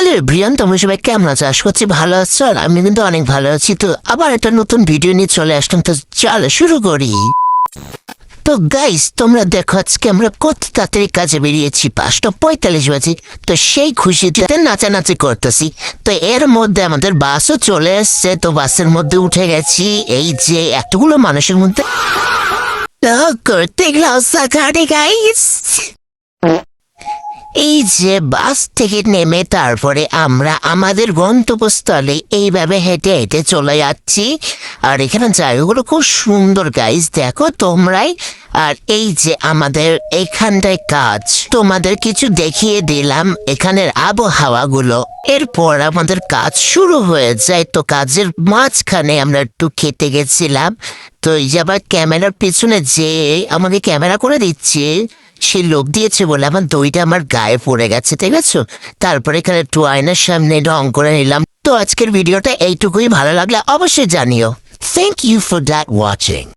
Hello Brian, তোমরা সবাই কেমন আছো? আশা করছি ভালো আছো। আর আমি কিন্তু অনেক ভালো আছি। তো আবার একটা নতুন ভিডিও নিয়ে চলে আসলাম। তো চলো শুরু করি। তো গাইস, তোমরা দেখো আজকে আমরা কত তাড়াতাড়ি কাজে বেরিয়েছি। 5:45 বাজে। তো সেই খুশিতে নাচানাচি করতেছি। তো এর মধ্যে আমাদের বাসও চলে এসছে। তো বাসের মধ্যে উঠে গেছি। এই যে এতগুলো মানুষের মধ্যে তো করতে গেলাম গাইস। এই যে বাস থেকে নেমে তারপরে আমরা আমাদের গন্তব্যস্থলে এইভাবে হেঁটে হেঁটে চলে যাচ্ছি। আর এখানে জায়গাগুলো খুব সুন্দর গাইস, দেখো তোমরাই। আর এই যে আমাদের এখানটায় কাজ, তোমাদের কিছু দেখিয়ে দিলাম এখানের আবহাওয়াগুলো। এরপর আমাদের কাজ শুরু হয়ে যায়। তো কাজের মাঝখানে আমরা একটু খেতে গেছিলাম। তো এই যে আবার ক্যামেরার পিছনে যে আমাকে ক্যামেরা করে দিচ্ছে, সে লোক দিয়েছে বলে আমার দইটা আমার গায়ে পড়ে গেছে, ঠিক আছে। তারপরে এখানে একটু আয়নার সামনে রং করে নিলাম। তো আজকের ভিডিওটা এইটুকুই, ভালো লাগলে অবশ্যই জানিও। Thank you for that watching.